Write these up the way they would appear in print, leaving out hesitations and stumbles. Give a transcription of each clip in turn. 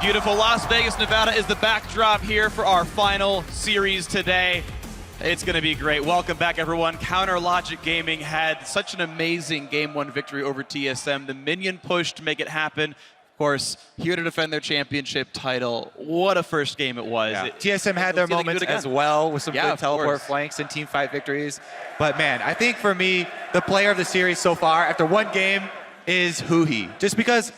Beautiful Las Vegas, Nevada is the backdrop here for our final series today. It's going to be great. Welcome back, everyone. Counter Logic Gaming had such an amazing Game 1 victory over TSM. The minion push to make it happen. Of course, here to defend their championship title. What a first game it was. Yeah. TSM had their moments as well with some good teleport flanks and teamfight victories. But man, I think for me, the player of the series so far after one game is Huhi. Just because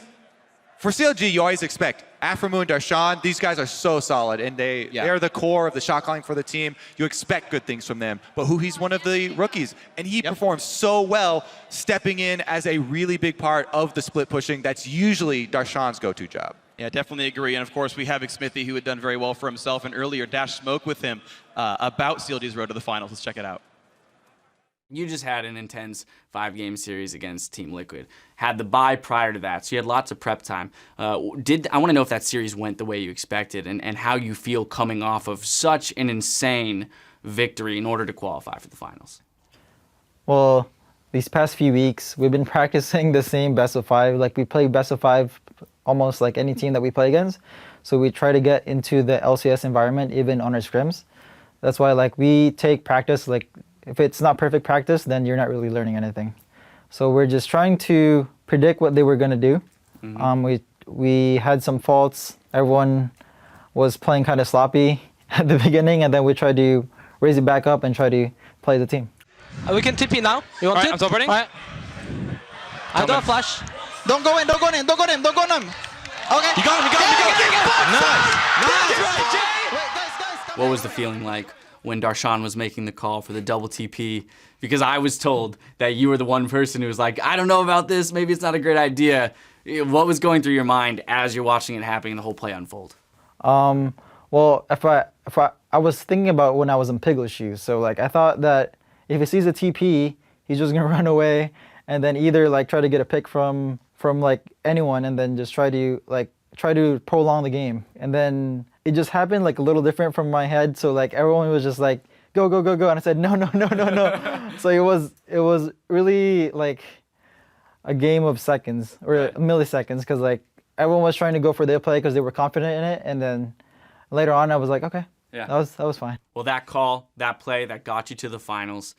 for CLG, you always expect Aframu and Darshan, these guys are so solid, and they're the core of the shot calling for the team. You expect good things from them. But Huhi's one of the rookies, and he performs so well, stepping in as a really big part of the split pushing. That's usually Darshan's go-to job. Yeah, definitely agree. And of course, we have Smithy, who had done very well for himself, and earlier Dash spoke with him about CLG's road to the finals. Let's check it out. You just had an intense 5-game series against Team Liquid. Had the bye prior to that, so you had lots of prep time. I want to know if that series went the way you expected and how you feel coming off of such an insane victory in order to qualify for the finals. Well, these past few weeks, we've been practicing the same best of 5. Like, we play best of 5 almost like any team that we play against. So we try to get into the LCS environment, even on our scrims. That's why, like, we take practice, like, if it's not perfect practice, then you're not really learning anything. So we're just trying to predict what they were going to do. We had some faults. Everyone was playing kind of sloppy at the beginning, and then we tried to raise it back up and try to play the team. We can TP now. You want to? I'm teleporting. Right. I don't flash. Don't go in, don't go in, don't go in, don't go in. Okay. You got him, you got him, you got him. Nice. What was the feeling like when Darshan was making the call for the double TP? Because I was told that you were the one person who was like, I don't know about this, maybe it's not a great idea. What was going through your mind as you're watching it happen and the whole play unfold? Well, I was thinking about when I was in Piglet's shoes. So like, I thought that if he sees a TP, he's just gonna run away and then either like try to get a pick from like anyone and then just try to prolong the game. And then it just happened like a little different from my head. So like everyone was just like, go, go, go, go. And I said, no, no, no, no, no. So it was really like a game of seconds or milliseconds, because like everyone was trying to go for their play because they were confident in it. And then later on, I was like, okay, that was fine. Well, that call, that play, that got you to the finals.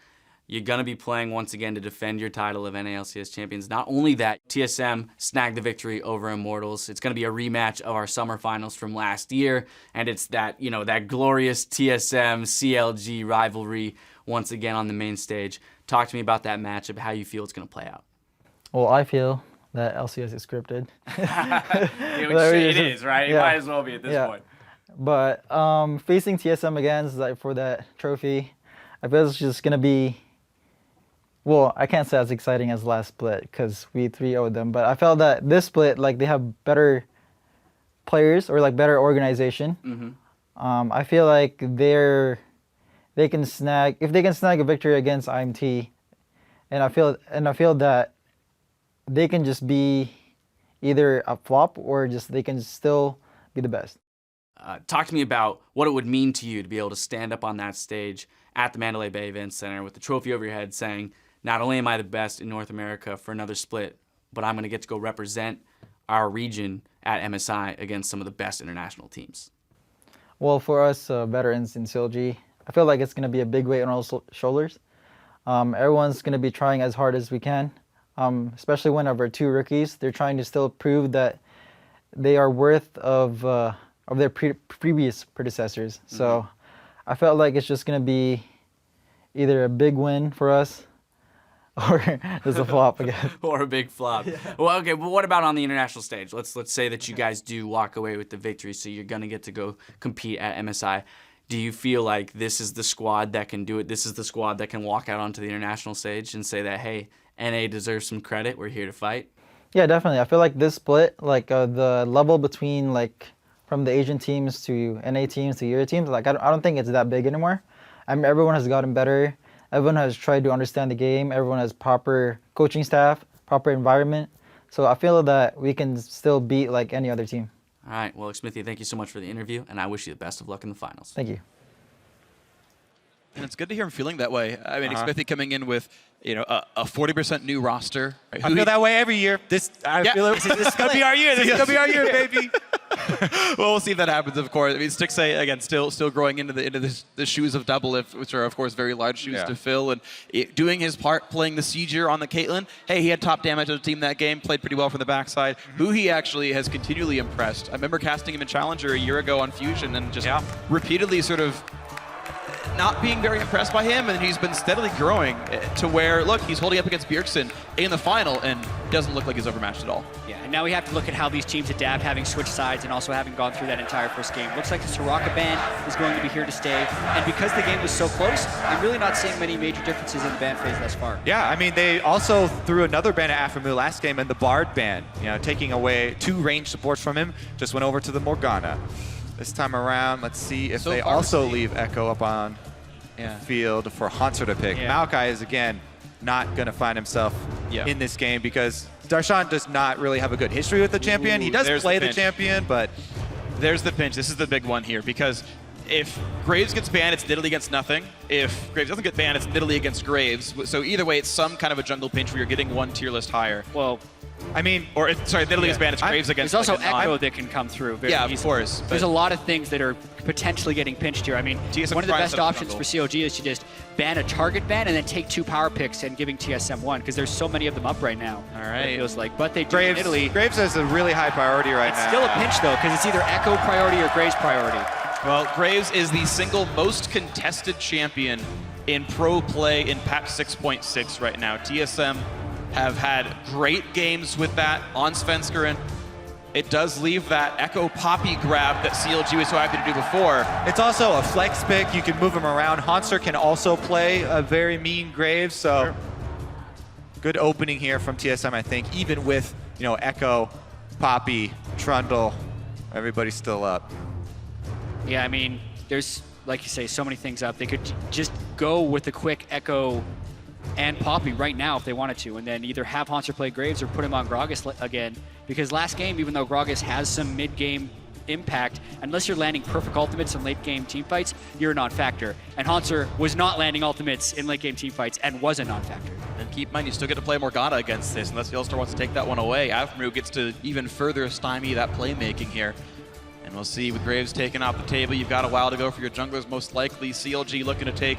You're going to be playing once again to defend your title of NALCS champions. Not only that, TSM snagged the victory over Immortals. It's going to be a rematch of our summer finals from last year, and it's that, you know, that glorious TSM CLG rivalry once again on the main stage. Talk to me about that matchup, how you feel it's going to play out. Well, I feel that LCS is scripted. It is, right? It might as well be at this point. But facing TSM again like, for that trophy, I feel it's just going to be, well, I can't say as exciting as last split because we 3-0'd them, but I felt that this split, like they have better players or like better organization. I feel like if they can snag a victory against IMT, and I feel that they can just be either a flop or just they can still be the best. Talk to me about what it would mean to you to be able to stand up on that stage at the Mandalay Bay Event Center with the trophy over your head saying, not only am I the best in North America for another split, but I'm going to get to go represent our region at MSI against some of the best international teams. Well, for us veterans in CLG, I feel like it's going to be a big weight on our shoulders. Everyone's going to be trying as hard as we can, especially one of our 2 rookies. They're trying to still prove that they are worth of their previous predecessors. So I felt like it's just going to be either a big win for us or there's a flop again. Or a big flop. Well, okay, but what about on the international stage? Let's say that you guys do walk away with the victory, so you're going to get to go compete at MSI. Do you feel like this is the squad that can do it? This is the squad that can walk out onto the international stage and say that, hey, NA deserves some credit. We're here to fight? Yeah, definitely. I feel like this split, like the level between like from the Asian teams to NA teams to Euro teams, like I don't think it's that big anymore. I mean, everyone has gotten better. Everyone has tried to understand the game. Everyone has proper coaching staff, proper environment. So I feel that we can still beat like any other team. All right. Well, Smithy, thank you so much for the interview, and I wish you the best of luck in the finals. Thank you. And it's good to hear him feeling that way. I mean, Smithy coming in with, you know, a 40% new roster. Right? I feel that way every year. I feel this is gonna be our year. This is gonna be our year, baby. Well, we'll see if that happens, of course. I mean, Stixxay, again, still growing into the shoes of Doublelift, which are, of course, very large shoes to fill, and doing his part, playing the Sieger on the Caitlyn. Hey, he had top damage of the team that game, played pretty well from the backside. He actually has continually impressed. I remember casting him in Challenger a year ago on Fusion, and just repeatedly sort of not being very impressed by him, and he's been steadily growing to where, look, he's holding up against Bjergsen in the final and doesn't look like he's overmatched at all. Yeah, and now we have to look at how these teams adapt, having switched sides and also having gone through that entire first game. Looks like the Soraka ban is going to be here to stay, and because the game was so close, I'm really not seeing many major differences in the ban phase thus far. Yeah, I mean, they also threw another ban at Aphromoo last game, and the Bard ban, taking away 2 range supports from him, just went over to the Morgana. This time around, let's see if they also leave Echo up on field for Hansar to pick. Maokai is, again, not going to find himself in this game because Darshan does not really have a good history with the champion. He does play the champion, but... There's the pinch. This is the big one here because if Graves gets banned, it's Nidalee against nothing. If Graves doesn't get banned, it's Nidalee against Graves. So either way, it's some kind of a jungle pinch where you're getting one tier list higher. Well, I mean, Nidalee is banned, it's Graves against. There's also Echo that can come through. Of course. There's a lot of things that are potentially getting pinched here. I mean, TSM one of the best options jungle. for CLG is to just ban a target ban and then take 2 power picks and giving TSM 1 because there's so many of them up right now. All right. It feels like, but they do Graves, Nidalee. Graves has a really high priority right now. It's still a pinch though because it's either Echo priority or Graves priority. Well, Graves is the single most contested champion in pro play in patch 6.6 right now. TSM have had great games with that on Svenskeren. It does leave that Echo Poppy grab that CLG was so happy to do before. It's also a flex pick. You can move him around. Hansar can also play a very mean Graves, so good opening here from TSM, I think, even with, Echo, Poppy, Trundle, everybody's still up. Yeah, I mean, there's, like you say, so many things up. They could just go with a quick Echo and Poppy right now if they wanted to, and then either have Hansar play Graves or put him on Gragas again. Because last game, even though Gragas has some mid-game impact, unless you're landing perfect ultimates in late-game teamfights, you're a non-factor. And Hansar was not landing ultimates in late-game teamfights and was a non-factor. And keep in mind, you still get to play Morgana against this, unless the All-Star wants to take that one away. Aphromoo gets to even further stymie that playmaking here. And we'll see with Graves taken off the table. You've got a while to go for your junglers, most likely. CLG looking to take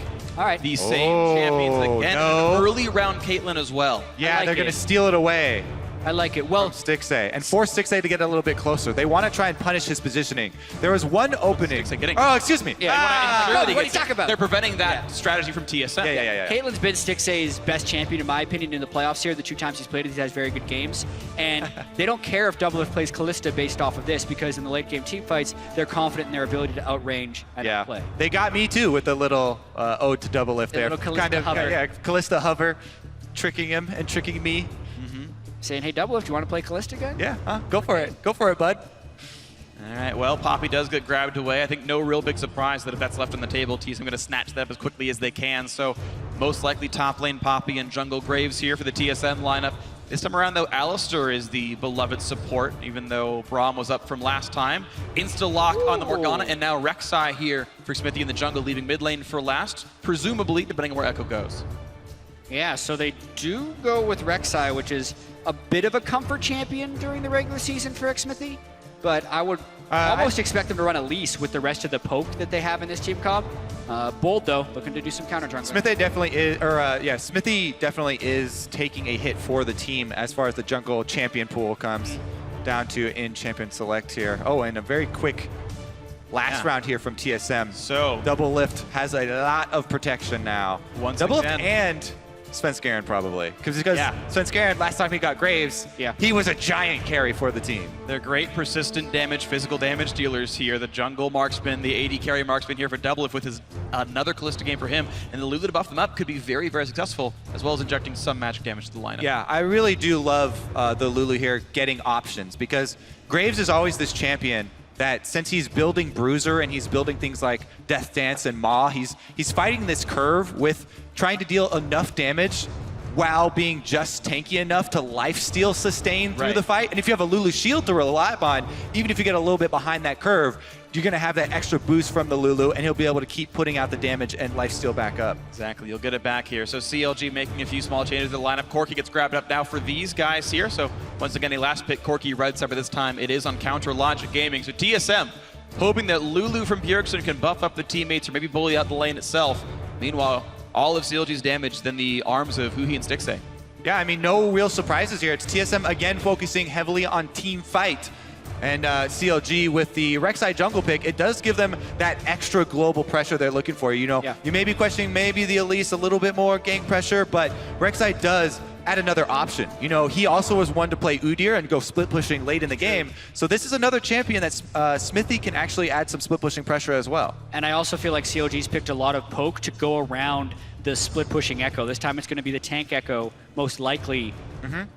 these same champions again. An early round Caitlyn as well. Yeah, they're going to steal it away. I like it. Well, Stixxay, and force Stixxay to get a little bit closer. They want to try and punish his positioning. There was one opening. Oh, excuse me. Yeah, what are you talking about? They're preventing that strategy from TSM. Yeah. Caitlyn's been Stixxay's best champion, in my opinion, in the playoffs here. The 2 times he's played it, he has very good games. And they don't care if Doublelift plays Kalista based off of this, because in the late game team fights, they're confident in their ability to outrange and outplay. They got me too with the little ode to Doublelift there. Little Kalista hover. Yeah, Kalista hover, tricking him and tricking me. Saying, hey, Doublelift, do you want to play Kalista again? Yeah, go for it. Go for it, bud. All right, well, Poppy does get grabbed away. I think no real big surprise that if that's left on the table, TSM going to snatch that up as quickly as they can. So most likely top lane Poppy and jungle Graves here for the TSM lineup. This time around, though, Alistar is the beloved support, even though Braum was up from last time. Insta-lock on the Morgana, and now Rek'Sai here for Smithy in the jungle, leaving mid lane for last, presumably, depending on where Echo goes. Yeah, so they do go with Rek'Sai, which is a bit of a comfort champion during the regular season for Xmithy, but I would almost expect them to run Elise with the rest of the poke that they have in this team comp. Bold though, looking to do some counter jungling. Smithy definitely is, Smithy definitely is taking a hit for the team as far as the jungle champion pool comes down to in champion select here. Oh, and a very quick last round here from TSM. So Doublelift has a lot of protection now. Doublelift and Svenskeren probably. Because Svenskeren, last time he got Graves, he was a giant carry for the team. They're great persistent damage, physical damage dealers here. The jungle marksman, the AD carry marksman here for Doublelift with his another Kalista game for him. And the Lulu to buff them up could be very, very successful, as well as injecting some magic damage to the lineup. Yeah, I really do love the Lulu here getting options, because Graves is always this champion that since he's building Bruiser and he's building things like Death Dance and Maw, he's fighting this curve with trying to deal enough damage while being just tanky enough to lifesteal sustain through the fight. And if you have a Lulu shield to rely upon, even if you get a little bit behind that curve, you're going to have that extra boost from the Lulu, and he'll be able to keep putting out the damage and lifesteal back up. Exactly, you'll get it back here. So CLG making a few small changes to the lineup. Corki gets grabbed up now for these guys here. So once again, a last pick Corki red side, but this time it is on Counter Logic Gaming. So TSM hoping that Lulu from Bjergsen can buff up the teammates or maybe bully out the lane itself. Meanwhile, all of CLG's damage than the arms of Huhi and Stixxay. Yeah, I mean, no real surprises here. It's TSM again focusing heavily on team fight. And CLG with the Rek'Sai jungle pick, it does give them that extra global pressure they're looking for. You know, you may be questioning maybe the Elise a little bit more gank pressure, but Rek'Sai does add another option. You know, he also was one to play Udyr and go split pushing late in the game. So this is another champion that Smithy can actually add some split pushing pressure as well. And I also feel like CLG's picked a lot of poke to go around the split pushing Echo. This time it's going to be the tank Echo, most likely,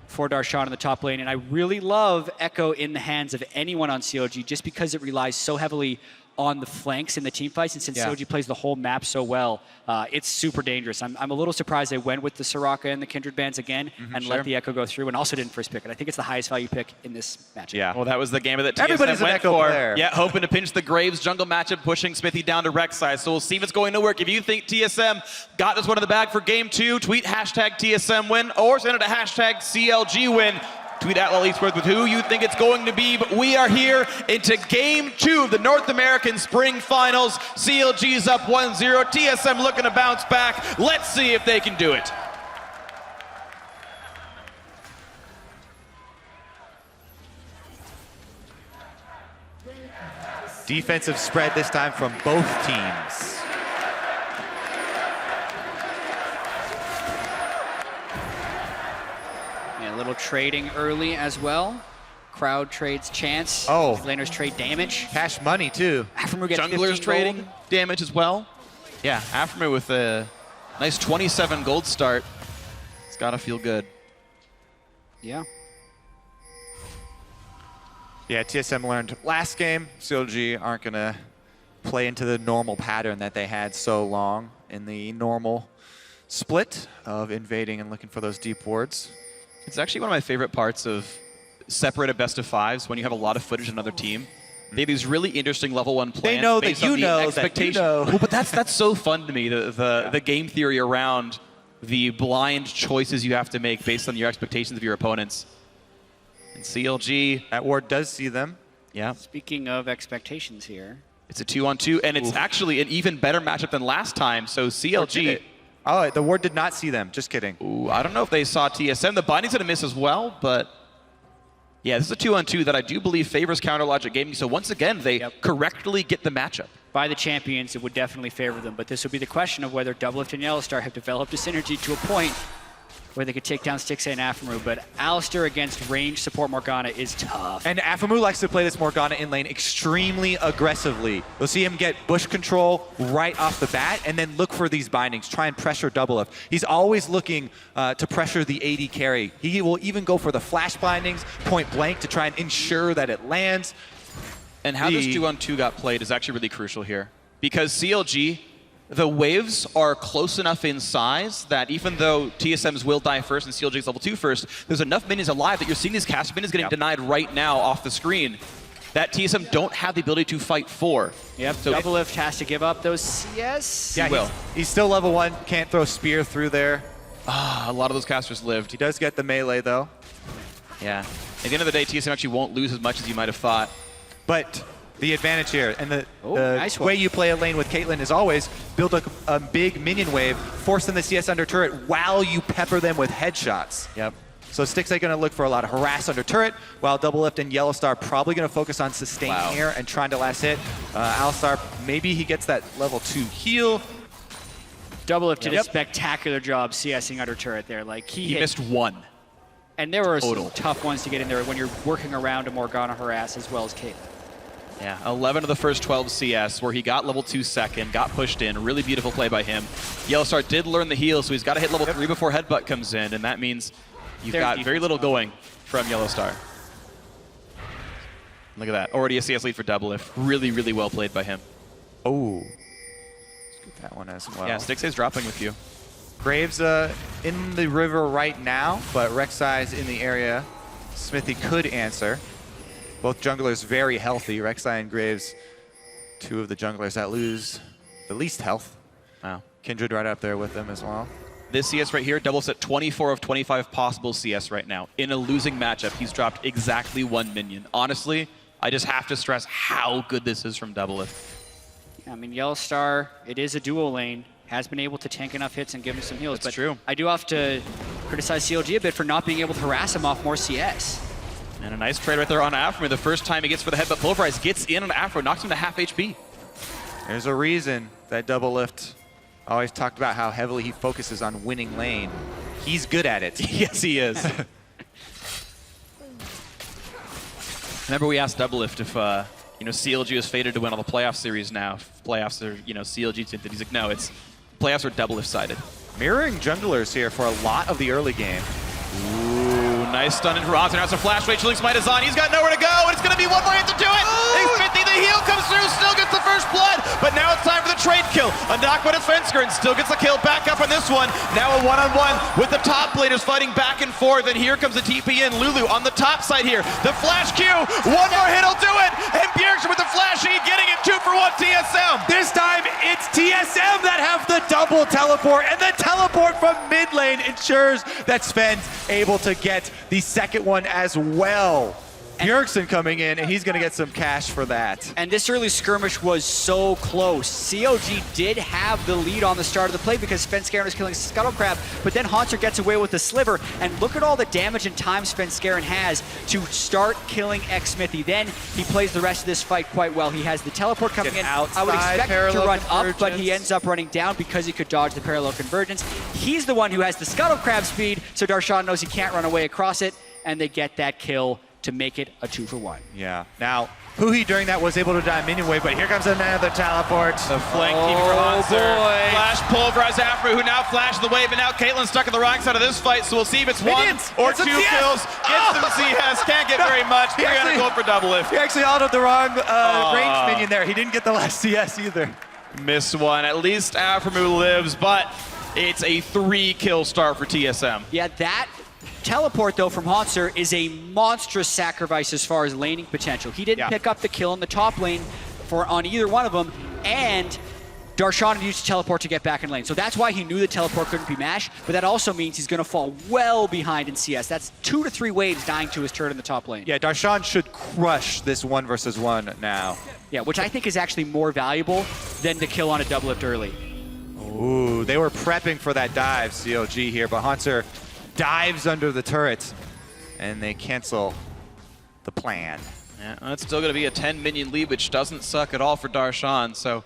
for Darshan in the top lane. And I really love Echo in the hands of anyone on CLG just because it relies so heavily on the flanks in the team fights, and since CLG plays the whole map so well, it's super dangerous. I'm a little surprised they went with the Soraka and the Kindred bands again and let the Echo go through, and also didn't first pick it. I think it's the highest value pick in this matchup. Yeah, well, that was the game that TSM Everybody's went an Echo for. player. Yeah, hoping to pinch the Graves jungle matchup, pushing Smithy down to Rek'Sai. So we'll see if it's going to work. If you think TSM got this one in the bag for game 2, tweet hashtag TSM win or send it to hashtag CLG win. Tweet at Esports with who you think it's going to be, but we are here into game 2 of the North American Spring Finals. CLG's up 1-0, TSM looking to bounce back. Let's see if they can do it. Defensive spread this time from both teams. A little trading early as well. Crowd trades chance. Oh. Laners trade damage. Cash money too. Afremu gets Junglers 15 trading gold. damage as well. Yeah, Afremu with a nice 27 gold start. It's got to feel good. Yeah. Yeah, TSM learned last game, CLG aren't going to play into the normal pattern that they had so long in the normal split of invading and looking for those deep wards. It's actually one of my favorite parts of separated best of fives when you have a lot of footage in another team. They have these really interesting level 1 plans. They know based that on you the know expectation. that you know. Well, but that's so fun to me, the game theory around the blind choices you have to make based on your expectations of your opponents. And CLG. That ward does see them. Yeah. Speaking of expectations here. It's a 2-on-2, and it's actually an even better matchup than last time. So CLG. Oh, the ward did not see them. Just kidding. Ooh, I don't know if they saw TSM. The binding's going to miss as well, but yeah, this is a 2-on-2 that I do believe favors Counter Logic Gaming. So once again, they correctly get the matchup. By the champions, it would definitely favor them, but this would be the question of whether Doublelift and Yellowstar have developed a synergy to a point where they could take down Stixxay and Afremu, but Alistar against range support Morgana is tough. And Afremu likes to play this Morgana in lane extremely aggressively. You'll see him get bush control right off the bat and then look for these bindings, try and pressure Doublelift. He's always looking to pressure the AD carry. He will even go for the flash bindings point blank to try and ensure that it lands. And how this 2-on-2 got played is actually really crucial here. Because CLG, the waves are close enough in size that even though TSM's will die first and CLG's level 2 first, there's enough minions alive that you're seeing these cast minions getting denied right now off the screen that TSM don't have the ability to fight for. Yep, so Doublelift has to give up those CS. Yeah, he will. He's still level 1, can't throw spear through there. A lot of those casters lived. He does get the melee though. Yeah. At the end of the day, TSM actually won't lose as much as you might have thought. But the advantage here, and the nice way you play a lane with Caitlyn is always build a big minion wave, force them to CS under turret while you pepper them with headshots. Yep. So Stixxay going to look for a lot of harass under turret, while Doublelift and Yellowstar probably going to focus on sustain here and trying to last hit. Alistar, maybe he gets that level 2 heal. Doublelift did a spectacular job CSing under turret there. Like he missed one. And there were some tough ones to get in there when you're working around a Morgana harass as well as Caitlyn. Yeah, 11 of the first 12 CS where he got level 2 second, got pushed in. Really beautiful play by him. Yellowstar did learn the heal, so he's got to hit level 3 before Headbutt comes in, and that means you've got very little going from Yellowstar. Look at that. Already a CS lead for Doublelift. Really, really well played by him. Oh. Let's get that one as well. Yeah, Stixxay's dropping with you. Graves in the river right now, but Rek'Sai's in the area. Smithy could answer. Both junglers very healthy. Rek'Sai and Graves, two of the junglers that lose the least health. Wow. Kindred right up there with them as well. This CS right here, Doublelift's at 24 of 25 possible CS right now. In a losing matchup, he's dropped exactly 1 minion. Honestly, I just have to stress how good this is from Doublelift. I mean, Yellow Star, it is a duo lane, has been able to tank enough hits and give him some heals. That's but true. I do have to criticize CLG a bit for not being able to harass him off more CS. And a nice trade right there on Afro. The first time he gets for the headbutt, Pulverize gets in on Afro, knocks him to half HP. There's a reason that Doublelift always talked about how heavily he focuses on winning lane. He's good at it. Yes, he is. Remember we asked Doublelift if CLG is fated to win all the playoff series now. If playoffs are, CLG tinted. He's like, no, it's playoffs are Doublelift sided. Mirroring junglers here for a lot of the early game. Ooh, nice stun in Horizon. Now it's a flash away. Chilling Smite is on. He's got nowhere to go, and it's going to be one more hit to do it. X50, the heal comes through, still gets the first blood, but now it's time for the trade kill. A knock by FLICKR and still gets the kill back up on this one. Now a one-on-one with the top laners fighting back and forth, and here comes the TP in. Lulu on the top side here. The flash Q, one more hit will do it, and Bjergsen with the flash E getting it 2-for-1 TSM. This time it's TSM that have the double teleport, and the teleport from mid lane ensures that Sven's able to get the second one as well. Bjergsen coming in, and he's going to get some cash for that. And this early skirmish was so close. CLG did have the lead on the start of the play because Svenskeren was killing Scuttlecrab, but then Haunter gets away with the sliver, and look at all the damage and time Svenskeren has to start killing Xmithy. Then he plays the rest of this fight quite well. He has the teleport coming in. I would expect him to run up, but he ends up running down because he could dodge the parallel convergence. He's the one who has the Scuttlecrab speed, so Darshan knows he can't run away across it, and they get that kill to make it a 2-for-1. Yeah. Now, Huhi during that was able to die minion wave, but here comes another teleport. The flank team for Hanser. Flash Pulverize Afro, who now flashed the wave, and now Caitlyn's stuck on the wrong side of this fight, so we'll see if it's Minions. one or It's a two CS. kills. Gets them CS, can't get very much. 300 gold for Doublelift. He actually autoed the wrong range minion there. He didn't get the last CS either. Miss one. At least Aframu lives, but it's a 3-kill start for TSM. Yeah, that teleport, though, from Haunter is a monstrous sacrifice as far as laning potential. He didn't pick up the kill in the top lane on either one of them, and Darshan used to teleport to get back in lane. So that's why he knew the teleport couldn't be mashed, but that also means he's going to fall well behind in CS. That's 2 to 3 waves dying to his turret in the top lane. Yeah, Darshan should crush this 1-versus-1 now. Yeah, which I think is actually more valuable than the kill on a Doublelift early. Ooh, they were prepping for that dive, CLG here, but Haunter dives under the turret, and they cancel the plan. Yeah, well, it's still going to be a 10-minion lead, which doesn't suck at all for Darshan. So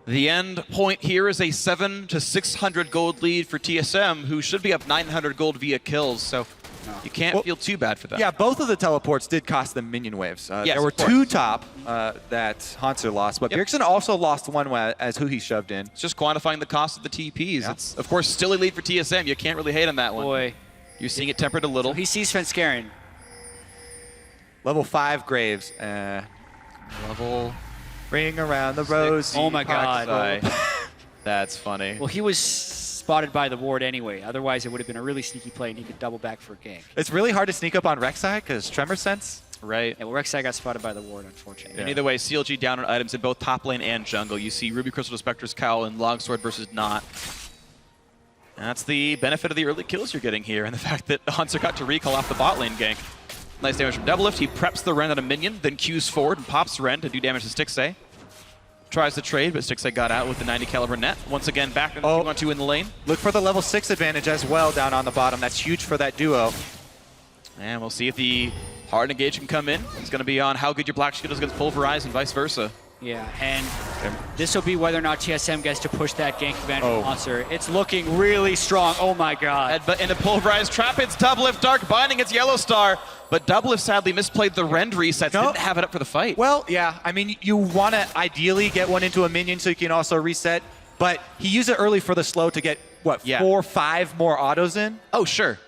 the end point here is a 700 to 600 gold lead for TSM, who should be up 900 gold via kills. So you can't feel too bad for that. Yeah, both of the teleports did cost them minion waves. Yes, there were 2 top that Haunter lost, but Bjergsen also lost one as Huhi shoved in. It's just quantifying the cost of the TPs. Yeah. It's, of course, still a lead for TSM. You can't really hate on that one. Boy. You're seeing it tempered a little. So he sees Svenskeren. Level 5 Graves. Level. Ring around the rosy. Oh my God. That's funny. Well, he was spotted by the ward anyway. Otherwise, it would have been a really sneaky play, and he could double back for a gank. It's really hard to sneak up on Rek'Sai because Tremor Sense. Right. Yeah, well, Rek'Sai got spotted by the ward, unfortunately. And either way, CLG down on items in both top lane and jungle. You see Ruby Crystal Spectre's Cowl and Longsword versus Not. And that's the benefit of the early kills you're getting here, and the fact that Haunter got to recall off the bot lane gank. Nice damage from Doublelift. He preps the Ren on a minion, then Qs forward and pops Ren to do damage to Stixxay. Tries to trade, but Stixxay got out with the 90 caliber net. Once again, back in 2-on-2 in the lane. Look for the level 6 advantage as well down on the bottom. That's huge for that duo. And we'll see if the hard engage can come in. It's going to be on how good your Black Shield is against Pulverize and vice versa. Yeah, and this will be whether or not TSM gets to push that gank advantage on Haunter. It's looking really strong. Oh my God. But in the Pulverize trap, it's Doublelift Dark binding its Yellow Star, but Doublelift sadly misplayed the rend resets. Didn't have it up for the fight. Well, yeah, I mean, you want to ideally get one into a minion so you can also reset, but he used it early for the slow to get, what, 4 or 5 more autos in? Oh, sure.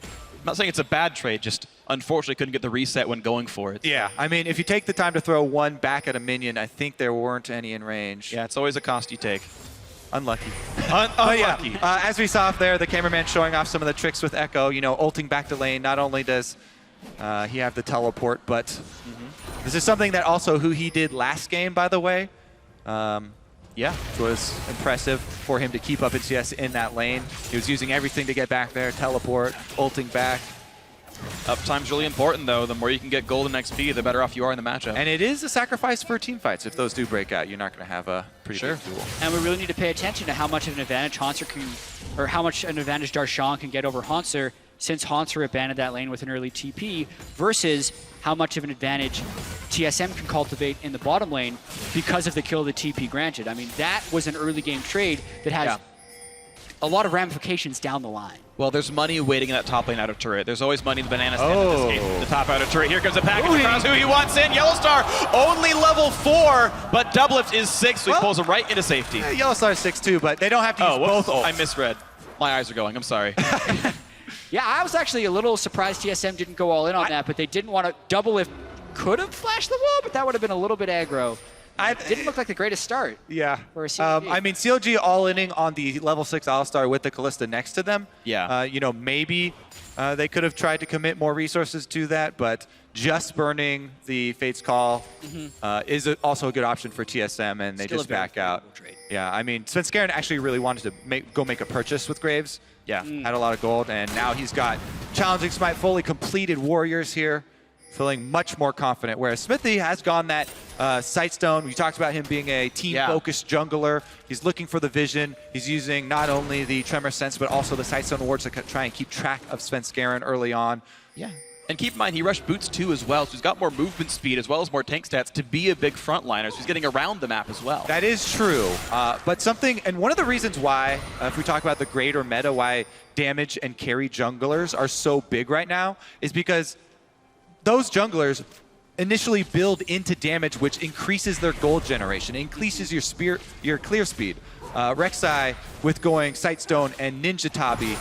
I'm not saying it's a bad trade, just unfortunately couldn't get the reset when going for it. Yeah, I mean, if you take the time to throw one back at a minion, I think there weren't any in range. Yeah, it's always a cost you take. Unlucky. Unlucky. Yeah, as we saw up there, the cameraman showing off some of the tricks with Echo, you know, ulting back to lane. Not only does he have the teleport, but this is something that also he did last game, by the way. Yeah, it was impressive for him to keep up its CS in that lane. He was using everything to get back there, teleport, ulting back. Uptime's really important, though. The more you can get golden XP, the better off you are in the matchup. And it is a sacrifice for team fights. If those do break out, you're not going to have a pretty big duel. And we really need to pay attention to how much of an advantage Hanser can, or how much an advantage Darshan can get over Hanser, since Hanser abandoned that lane with an early TP, versus how much of an advantage TSM can cultivate in the bottom lane because of the kill the TP granted. I mean, that was an early game trade that has a lot of ramifications down the line. Well, there's money waiting in that top lane out of turret. There's always money in the banana stand in this game. The top out of turret. Here comes a package across who he wants in. Yellowstar only level 4, but Doublelift is 6, so he pulls him right into safety. Yeah, Yellowstar 6 too, but they don't have to use both ults. I misread. My eyes are going. I'm sorry. Yeah, I was actually a little surprised TSM didn't go all in on that, but they didn't want to. Doublelift could have flashed the wall, but that would have been a little bit aggro. Didn't look like the greatest start. Yeah. For a CLG. I mean, CLG all-inning on the level 6 All-Star with the Kalista next to them. Yeah. You know, maybe they could have tried to commit more resources to that, but just burning the Fate's Call is also a good option for TSM, and they just back out. Yeah, I mean, Svenskeren actually really wanted to go make a purchase with Graves. Yeah, had a lot of gold, and now he's got Challenging Smite, fully completed Warriors here, feeling much more confident, whereas Smithy has gone that Sightstone. We talked about him being a team-focused jungler. He's looking for the vision. He's using not only the Tremor Sense, but also the Sightstone wards to try and keep track of Svenskeren early on. Yeah. And keep in mind, he rushed boots too as well, so he's got more movement speed as well as more tank stats to be a big frontliner, so he's getting around the map as well. That is true, but something, and one of the reasons why, if we talk about the greater meta, why damage and carry junglers are so big right now, is because those junglers initially build into damage, which increases their gold generation, increases your clear speed. Rek'Sai, with going Sightstone and Ninja Tabi,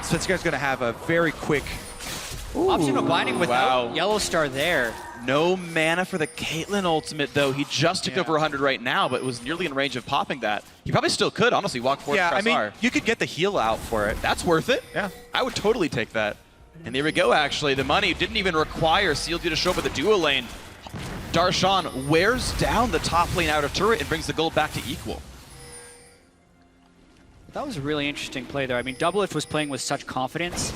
Svenskaren's going to have a very quick... Option of binding without Yellowstar there. No mana for the Caitlyn ultimate, though. He just took over 100 right now, but was nearly in range of popping that. He probably still could, honestly, walk forward. Yeah, I mean, you could get the heal out for it. That's worth it. Yeah. I would totally take that. And there we go, actually. The money didn't even require CLG to show up with the duo lane. Darshan wears down the top lane out of turret and brings the gold back to equal. That was a really interesting play there. I mean, Doublelift was playing with such confidence.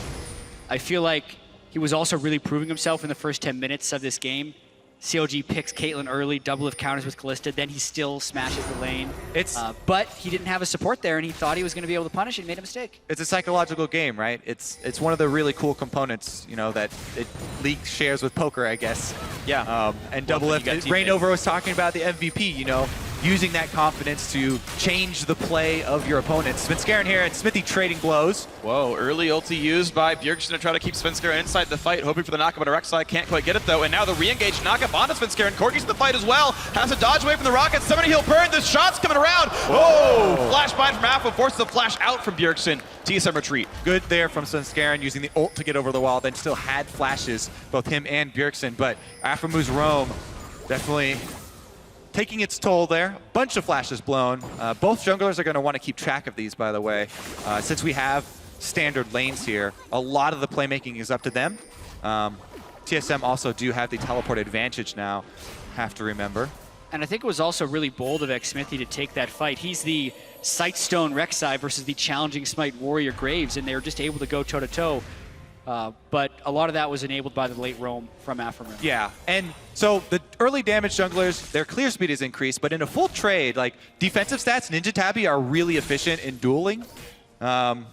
I feel like he was also really proving himself in the first 10 minutes of this game. CLG picks Caitlyn early, Doublelift counters with Kalista, then he still smashes the lane. But he didn't have a support there, and he thought he was going to be able to punish it and made a mistake. It's a psychological game, right? It's one of the really cool components, you know, that League shares with poker, I guess. Yeah. And Doublelift, Rainover was talking about the MVP, you know, using that confidence to change the play of your opponents. Svenskeren here and Smithy trading blows. Whoa, early ulti used by Bjergsen to try to keep Svenskeren inside the fight, hoping for the knockup on Rek'Sai. Can't quite get it though, and now the re-engaged knockup onto Svenskeren. Corki's in the fight as well. Has to dodge away from the rockets. Somebody he'll burn. The shot's coming around. Oh! Flash bind from Alpha forces the flash out from Bjergsen. TSM retreat. Good there from Svenskeren using the ult to get over the wall, then still had flashes, both him and Bjergsen, but Aphromu's roam definitely taking its toll there. Bunch of flashes blown. Both junglers are going to want to keep track of these, by the way. Since we have standard lanes here, a lot of the playmaking is up to them. TSM also do have the teleport advantage now, have to remember. And I think it was also really bold of xMithi to take that fight. He's the Sightstone Rek'Sai versus the Challenging Smite Warrior Graves, and they were just able to go toe-to-toe. But a lot of that was enabled by the late roam from Aphromu. Yeah, and so the early damage junglers, their clear speed is increased, but in a full trade, like defensive stats, Ninja Tabi are really efficient in dueling. And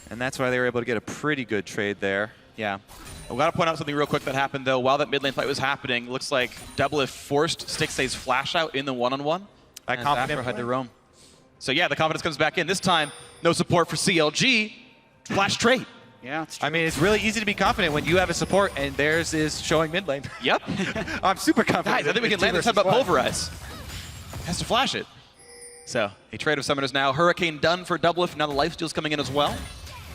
that's why they were able to get a pretty good trade there. Yeah. I've got to point out something real quick that happened, though. While that mid lane fight was happening, looks like Doublelift forced Stixay's flash out in the one-on-one. That confident had to roam. So yeah, the confidence comes back in. This time, no support for CLG. Flash trade. Yeah, I mean, it's really easy to be confident when you have a support and theirs is showing mid lane. Yep. I'm super confident. Guys, I think we can land this time, but Pulverize has to flash it. So, a trade of summoners now. Hurricane done for Doublelift. Now the lifesteal's coming in as well.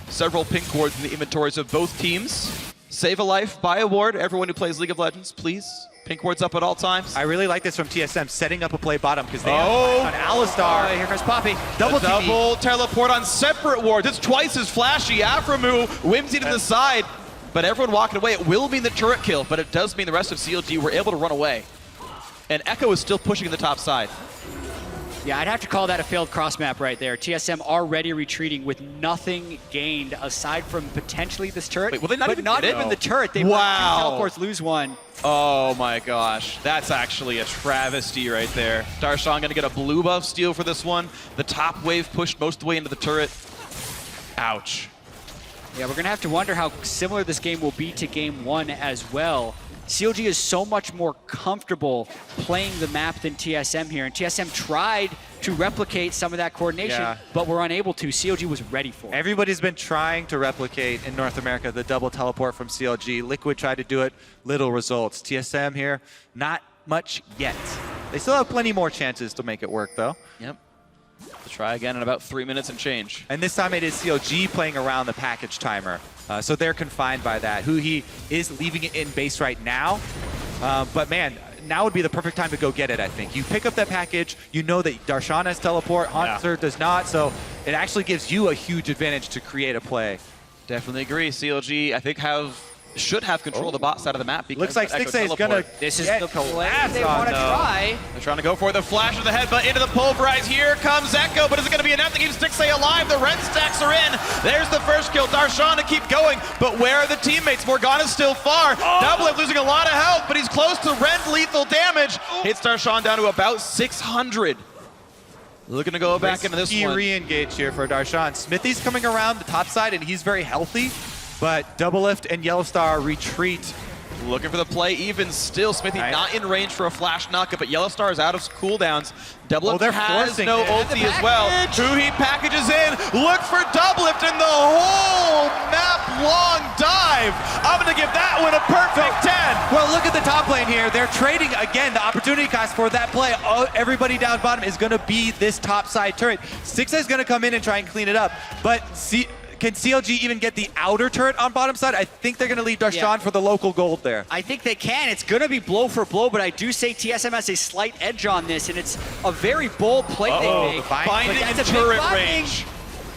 Several pink wards in the inventories of both teams. Save a life, buy a ward. Everyone who plays League of Legends, please. Pink ward's up at all times. I really like this from TSM, setting up a play bottom because they have an Alistar. Here comes Poppy. Double teleport on separate wards. It's twice as flashy. Aframu, Whimsy to the side, but everyone walking away. It will mean the turret kill, but it does mean the rest of CLG were able to run away. And Echo is still pushing the top side. Yeah, I'd have to call that a failed cross map right there. TSM already retreating with nothing gained aside from potentially this turret. Wait, will they not even not get it? even the turret. They Wow. teleports, lose one. Oh my gosh, that's actually a travesty right there. Darshan gonna get a blue buff steal for this one. The top wave pushed most of the way into the turret. Ouch. Yeah, we're gonna have to wonder how similar this game will be to game 1 as well. CLG is so much more comfortable playing the map than TSM here, and TSM tried to replicate some of that coordination, but were unable to. CLG was ready for it. Everybody's been trying to replicate in North America the double teleport from CLG. Liquid tried to do it, little results. TSM here, not much yet. They still have plenty more chances to make it work, though. Yep. To try again in about 3 minutes and change. And this time it is CLG playing around the package timer. So they're confined by that. Huhi is leaving it in base right now. But man, now would be the perfect time to go get it, I think. You pick up that package, you know that Darshan has teleport, Hanser does not, so it actually gives you a huge advantage to create a play. Definitely agree. CLG, I think, should have control of the bot side of the map. Looks like Stixxay is gonna This is the play they want to try. They're trying to go for the flash of the headbutt into the pulverize. Here comes Echo, but is it going to be enough to keep Stixxay alive? The Ren stacks are in. There's the first kill. Darshan to keep going, but where are the teammates? Morgana's still far. Doublelift losing a lot of health, but he's close to Ren's lethal damage. Hits Darshan down to about 600. Looking to go back into this one. Re-engage here for Darshan. Smithy's coming around the top side, and he's very healthy, but Doublelift and Yellowstar retreat. Looking for the play even still. Smithy not in range for a flash knockup, but Yellowstar is out of cooldowns. Doublelift has no ulti as well. Huhi packages in. Look for Doublelift in the whole map-long dive. I'm going to give that one a perfect 10. Well, look at the top lane here. They're trading, again, the opportunity cost for that play. Everybody down bottom is going to be this top side turret. Stixxay is going to come in and try and clean it up, but can CLG even get the outer turret on bottom side? I think they're going to leave Darshan for the local gold there. I think they can. It's going to be blow for blow, but I do say TSM has a slight edge on this, and it's a very bold play they make. Finding in turret range.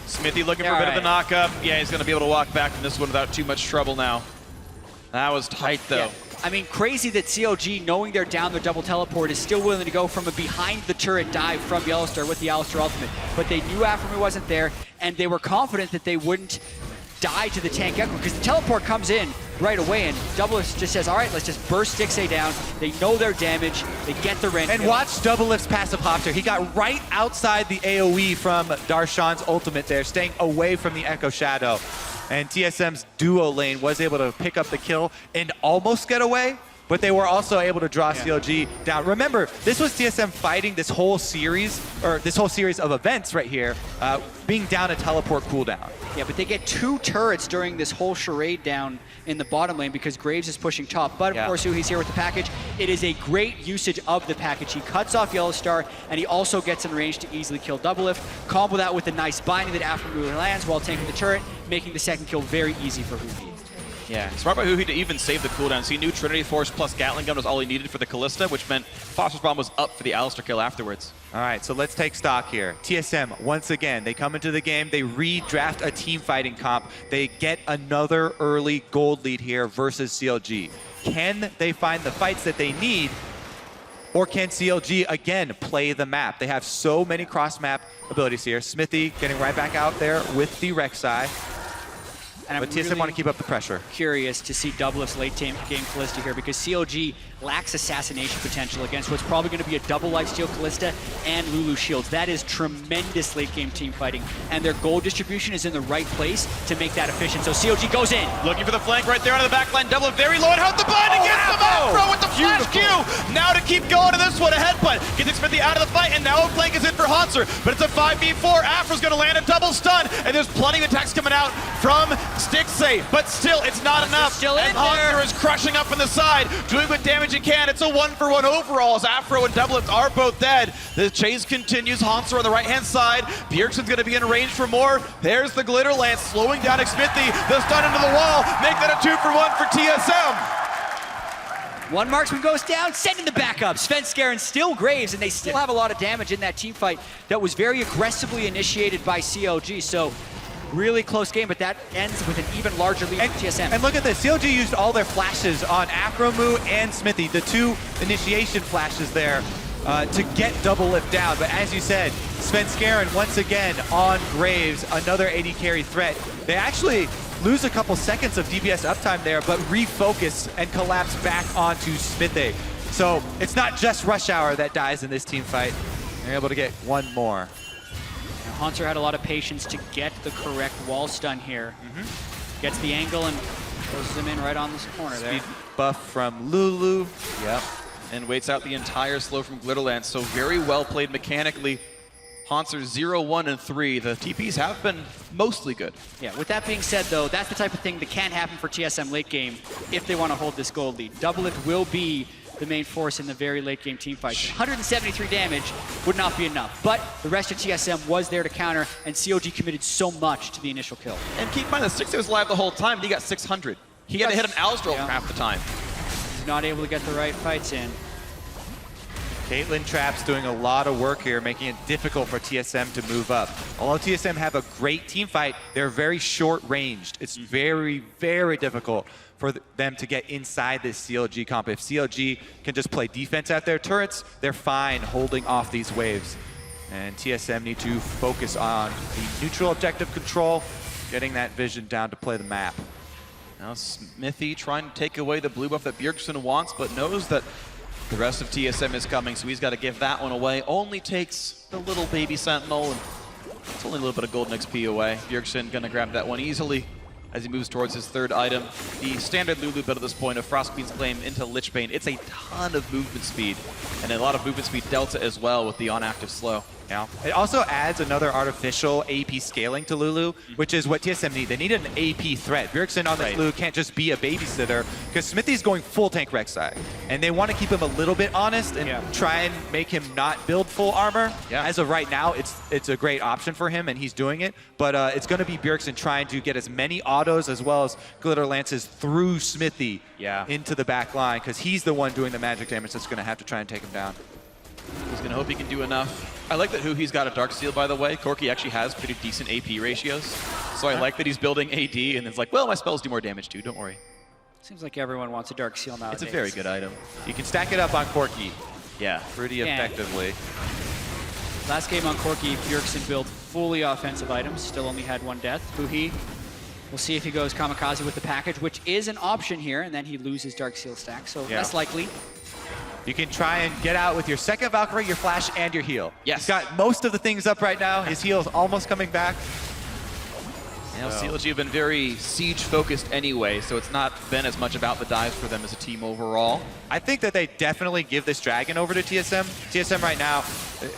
Smithy looking for a bit of the knockup. Yeah, he's going to be able to walk back from this one without too much trouble now. That was tight, though. Yeah. I mean, crazy that CLG, knowing they're down their double teleport, is still willing to go from a behind the turret dive from Yellowstar with the Alistar ultimate. But they knew Aframu wasn't there, and they were confident that they wouldn't die to the tank Echo, because the teleport comes in right away, and Doublelift just says, all right, let's just burst Stixxay down. They know their damage. They get the Ren. And watch Doublelift's passive hopter. He got right outside the AoE from Darshan's ultimate there, staying away from the Echo Shadow. And TSM's duo lane was able to pick up the kill and almost get away, but they were also able to draw CLG down. Remember, this was TSM fighting this whole series, or this whole series of events right here, being down a teleport cooldown. Yeah, but they get 2 turrets during this whole charade down in the bottom lane because Graves is pushing top. But of course, Huhi's here with the package. It is a great usage of the package. He cuts off Yellowstar, and he also gets in range to easily kill Doublelift. Combo that with a nice binding that Aframu lands while tanking the turret, making the second kill very easy for Huhi. Yeah, smart by Huhi to even save the cooldowns. He knew Trinity Force plus Gatling Gun was all he needed for the Callista, which meant Phosphorus Bomb was up for the Alistar kill afterwards. All right, so let's take stock here. TSM, once again, they come into the game, they redraft a team fighting comp. They get another early gold lead here versus CLG. Can they find the fights that they need, or can CLG, again, play the map? They have so many cross-map abilities here. Smithy getting right back out there with the Rek'Sai. And but TSM want to keep up the pressure. Curious to see Doublelift's late game Callista here, because CLG lacks assassination potential against what's probably going to be a double lifesteal Callista and Lulu shields. That is tremendous late game team fighting, and their gold distribution is in the right place to make that efficient. So CLG goes in. Looking for the flank right there on the back line. Doublelift very low in health. The bind against the Afro with the flash Q. Now to keep going to this one, a headbutt. Gets Smithy out of the fight, and now a flank is in for Hanser, but it's a 5v4. Afro's going to land a double stun, and there's plenty of attacks coming out from Stixxay, but still, it's not enough. Still in Hanser is crushing up from the side, doing what damage he can. It's a 1-for-1 overall as Afro and Doublelift are both dead. The chase continues. Hanser on the right-hand side. Bjergsen's going to be in range for more. There's the glitter lance, slowing down Smithy. The stun into the wall, make that a 2-for-1 for TSM. One marksman goes down, sending the backup. FLICKR and still Graves, and they still have a lot of damage in that team fight that was very aggressively initiated by CLG. So really close game, but that ends with an even larger lead for TSM. And look at this, CLG used all their flashes on Acromu and Smithy, the 2 initiation flashes there to get double lift down. But as you said, FLICKR once again on Graves, another AD carry threat. They actually lose a couple seconds of DPS uptime there, but refocus and collapse back onto Smithy. So it's not just Rush Hour that dies in this team fight. They're able to get one more. Haunter had a lot of patience to get the correct wall stun here. Gets the angle and closes him in right on this corner there. Speed buff from Lulu. Yep. And waits out the entire slow from Glitterlance. So very well played mechanically. Haunter 0, 1, and 3. The TPs have been mostly good. Yeah, with that being said though, that's the type of thing that can happen for TSM late game if they want to hold this gold lead. Double lift will be the main force in the very late game team fight. 173 damage would not be enough, but the rest of TSM was there to counter, and CLG committed so much to the initial kill. And keep in mind, the 6 was live the whole time, and he got 600. He had to hit an Alstro half the time. He's not able to get the right fights in. Caitlyn Trapp's doing a lot of work here, making it difficult for TSM to move up. Although TSM have a great team fight, they're very short-ranged. It's very, very difficult for them to get inside this CLG comp. If CLG can just play defense at their turrets, they're fine holding off these waves. And TSM need to focus on the neutral objective control, getting that vision down to play the map. Now Smithy trying to take away the blue buff that Bjergsen wants, but knows that the rest of TSM is coming, so he's got to give that one away. Only takes the little baby Sentinel, and it's only a little bit of golden XP away. Bjergsen gonna grab that one easily as he moves towards his 3rd item. The standard Lulu build at this point of Frostqueen's Claim into Lichbane, it's a ton of movement speed, and a lot of movement speed delta as well with the on-active slow. Yeah. It also adds another artificial AP scaling to Lulu, which is what TSM need. They need an AP threat. Bjergsen on this Lulu can't just be a babysitter, because Smithy's going full tank Rek'Sai, and they want to keep him a little bit honest and try and make him not build full armor. As of right now, it's a great option for him, and he's doing it, but it's going to be Bjergsen trying to get as many autos as well as Glitterlances through Smithy into the back line, because he's the one doing the magic damage that's going to have to try and take him down. He's going to hope he can do enough. I like that he's got a Darksteel, by the way. Corki actually has pretty decent AP ratios. So I like that he's building AD, and it's like, well, my spells do more damage too, don't worry. Seems like everyone wants a Darksteel nowadays. It's a very good item. You can stack it up on Corki. Yeah. Pretty effectively. Last game on Corki, Bjergsen built fully offensive items, still only had 1 death. Huhi, we'll see if he goes Kamikaze with the package, which is an option here, and then he loses Darksteel stack, so less likely. You can try and get out with your 2nd Valkyrie, your flash, and your heal. Yes. He's got most of the things up right now. His heal is almost coming back. You know, CLG have been very siege-focused anyway, so it's not been as much about the dives for them as a team overall. I think that they definitely give this Dragon over to TSM. TSM right now,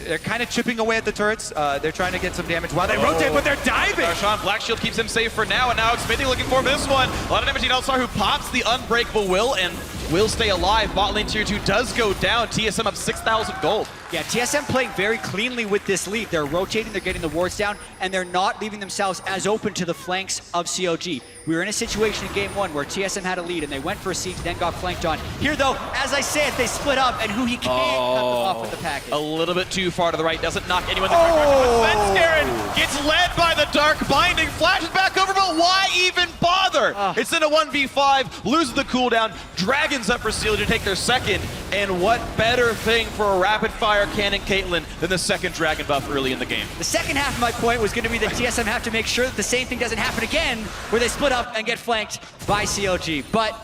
they're kind of chipping away at the turrets. They're trying to get some damage while they rotate, but they're diving! Darshan, Black Shield keeps him safe for now, and now Smithy looking for this one. A lot of damage to Elstar, who pops the Unbreakable Will and will stay alive. Bot lane tier 2 does go down. TSM up 6,000 gold. Yeah, TSM playing very cleanly with this lead. They're rotating, they're getting the wards down, and they're not leaving themselves as open to the flanks of CLG. We were in a situation in game 1 where TSM had a lead and they went for a siege, then got flanked on. Here though, as I said, they split up, and Huhi can't cut them off with the package. A little bit too far to the right, doesn't knock anyone. FLICKR gets led by the Dark Binding, flashes back over, but why even bother? It's in a 1v5, loses the cooldown, Dragons up for CLG to take their 2nd, and what better thing for a rapid fire cannon Caitlyn than the 2nd Dragon buff early in the game. The second half of my point was going to be that TSM have to make sure that the same thing doesn't happen again, where they split up and get flanked by CLG. But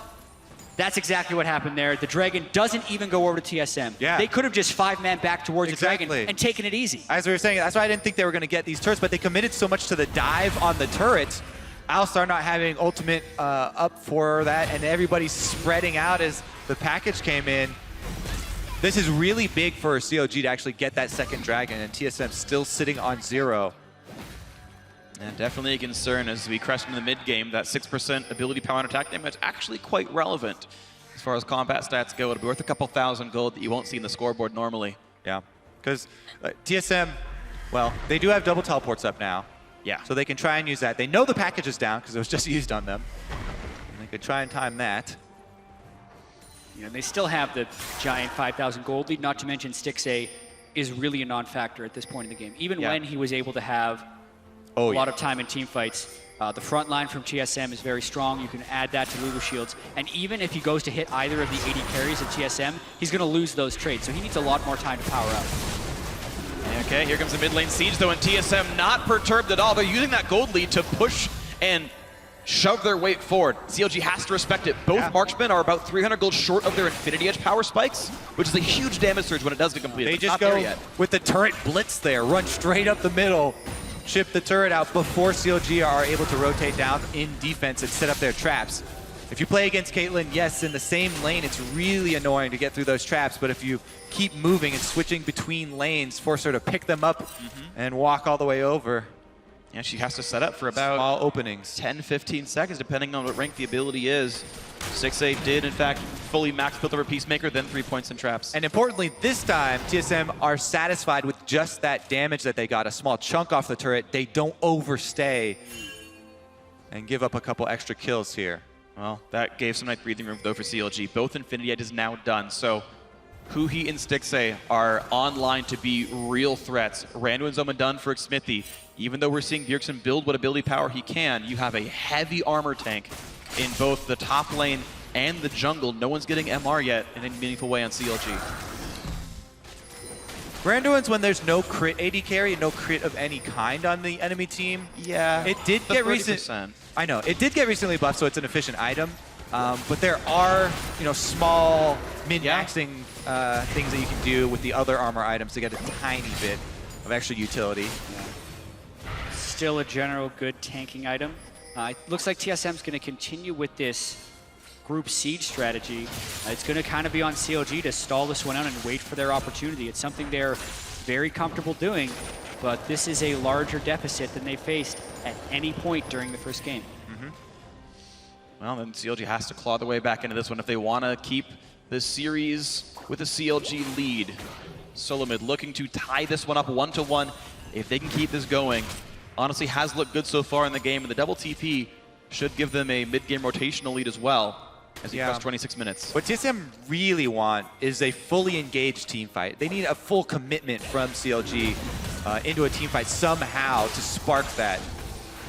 that's exactly what happened there. The Dragon doesn't even go over to TSM. Yeah. They could have just 5-man back towards the Dragon and taken it easy. As we were saying, that's why I didn't think they were going to get these turrets, but they committed so much to the dive on the turrets. Alistar not having ultimate up for that, and everybody's spreading out as the package came in. This is really big for CLG to actually get that 2nd Dragon, and TSM still sitting on 0. And definitely a concern as we crest in the mid game. That 6% ability power and attack damage actually quite relevant as far as combat stats go. It'll be worth a couple thousand gold that you won't see in the scoreboard normally. Yeah, because TSM, well, they do have double teleports up now. Yeah. So they can try and use that. They know the package is down because it was just used on them. And they could try and time that. They still have the giant 5,000 gold lead, not to mention Stixxay is really a non-factor at this point in the game. Even when he was able to have a lot of time in team fights, the front line from TSM is very strong. You can add that to Lulu Shields. And even if he goes to hit either of the 80 carries at TSM, he's going to lose those trades. So he needs a lot more time to power up. Okay, here comes the mid lane siege though, and TSM not perturbed at all. They're using that gold lead to push and shove their weight forward. CLG has to respect it. Both marksmen are about 300 gold short of their Infinity Edge power spikes, which is a huge damage surge when it does get completed. They just go with the turret blitz there, run straight up the middle, chip the turret out before CLG are able to rotate down in defense and set up their traps. If you play against Caitlyn, yes, in the same lane, it's really annoying to get through those traps, but if you keep moving and switching between lanes, force her to pick them up and walk all the way over. Yeah, she has to set up for about small openings. 10-15 seconds, depending on what rank the ability is. Stixxay did, in fact, fully max build over Peacemaker, then 3 points in traps. And importantly, this time, TSM are satisfied with just that damage that they got, a small chunk off the turret. They don't overstay and give up a couple extra kills here. Well, that gave some nice breathing room, though, for CLG. Both Infinity Edge is now done, so Huhi and Stixxay are online to be real threats. Randu and Zoma done for Smithy. Even though we're seeing Bjergsen build what ability power he can, you have a heavy armor tank in both the top lane and the jungle. No one's getting MR yet in any meaningful way on CLG. Randuin's when there's no crit AD carry and no crit of any kind on the enemy team. Yeah, it did get recently. I know it did get recently buffed, so it's an efficient item. But there are, small min-maxing things that you can do with the other armor items to get a tiny bit of extra utility. Still a general good tanking item. It looks like TSM's going to continue with this group siege strategy. It's going to kind of be on CLG to stall this one out and wait for their opportunity. It's something they're very comfortable doing, but this is a larger deficit than they faced at any point during the first game. Well, then CLG has to claw their way back into this one if they want to keep the series with a CLG lead. Solomid looking to tie this one up 1-1. If they can keep this going, honestly has looked good so far in the game, and the double TP should give them a mid-game rotational lead as well as you cross 26 minutes. What TSM really want is a fully engaged team fight. They need a full commitment from CLG into a team fight somehow to spark that.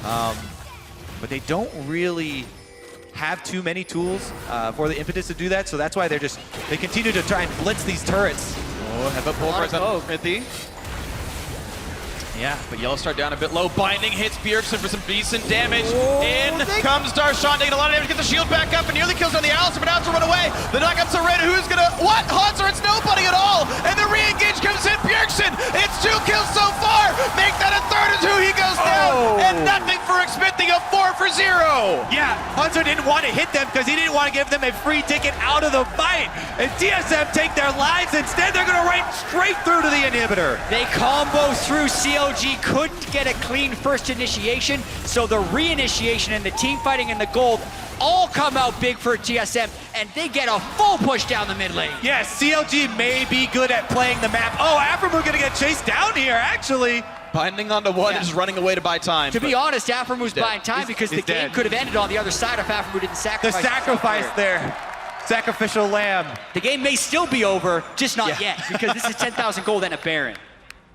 But they don't really have too many tools for the impetus to do that, so that's why they continue to try and blitz these turrets. Oh, have a pulverize on Smithy. Yeah, but Yellow start down a bit low. Binding hits Bjergsen for some decent damage. In comes Darshan, taking a lot of damage, gets the shield back up, and nearly kills on the Alistair, but Alistair run away. The knockup's Serena, who's gonna, Hanser, it's nobody at all! And the re-engage comes in, Bjergsen! It's 2 kills so far! Make that a third as he goes down! And nothing for Smithy, a 4 for 0! Yeah, Hanser didn't want to hit them because he didn't want to give them a free ticket out of the fight. And TSM take their lives, instead they're gonna right straight through to the inhibitor. They combo through CLG. Couldn't get a clean first initiation, so the re-initiation and the team fighting and the gold all come out big for TSM, and they get a full push down the mid lane. Yes, CLG may be good at playing the map. Oh, Aframu gonna get chased down here, actually. Binding onto one and just running away to buy time. To be honest, Aframu's buying time because the game could have ended on the other side if Aframu didn't sacrifice. The sacrifice there. Sacrificial lamb. The game may still be over, just not yet, because this is 10,000 gold and a Baron.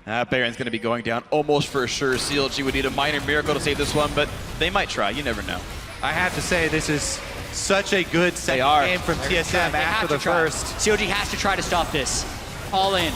Baron's going to be going down almost for sure. CLG would need a minor miracle to save this one, but they might try. You never know. I have to say, this is such a good second game from TSM after the first. CLG has to try to stop this. All in.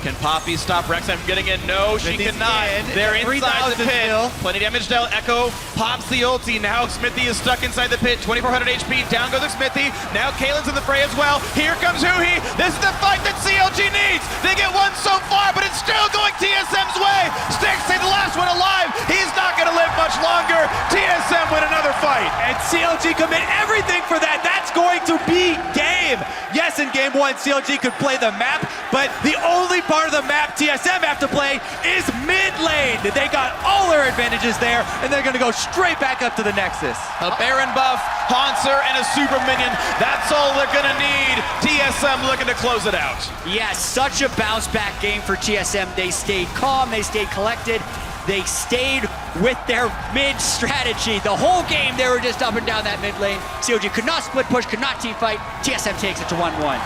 Can Poppy stop Rek'Sai from getting in? No, she cannot. They're inside the pit. Plenty damage to Echo. Pops the ulti. Now Smithy is stuck inside the pit. 2,400 HP. Down goes Smithy. Now Caitlyn's in the fray as well. Here comes Huhi. This is the fight that CLG needs. They get one so far, but it's still going TSM's way. Stixxay, the last one alive. He's not going to live much longer. TSM win another fight. And CLG commit everything for that. That's going to be game. Yes, in game 1, CLG could play the map, but the only part of the map TSM have to play is mid lane. They got all their advantages there, and they're going to go straight back up to the Nexus. A Baron buff, Hanser, and a super minion. That's all they're going to need. TSM looking to close it out. Yes, such a bounce back game for TSM. They stayed calm, they stayed collected, They stayed with their mid strategy. The whole game, they were just up and down that mid lane. CLG could not split push, could not team fight. TSM takes it to 1-1.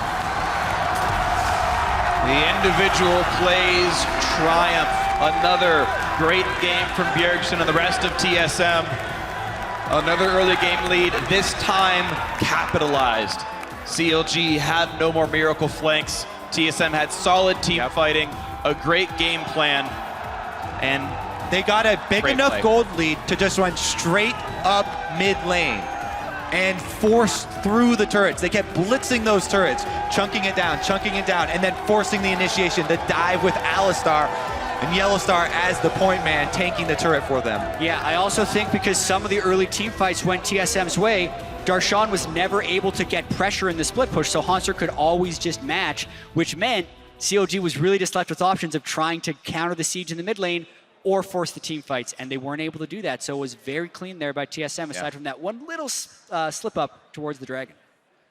The individual plays triumph. Another great game from Bjergsen and the rest of TSM. Another early game lead, this time capitalized. CLG had no more miracle flanks. TSM had solid team fighting, a great game plan, and they got a big enough gold lead to just run straight up mid lane and force through the turrets. They kept blitzing those turrets, chunking it down, and then forcing the initiation, the dive with Alistar and Yellowstar as the point man, tanking the turret for them. Yeah, I also think because some of the early team fights went TSM's way, Darshan was never able to get pressure in the split push, so Hanser could always just match, which meant CLG was really just left with options of trying to counter the siege in the mid lane or force the team fights, and they weren't able to do that. So it was very clean there by TSM, aside from that one little slip up towards the Dragon.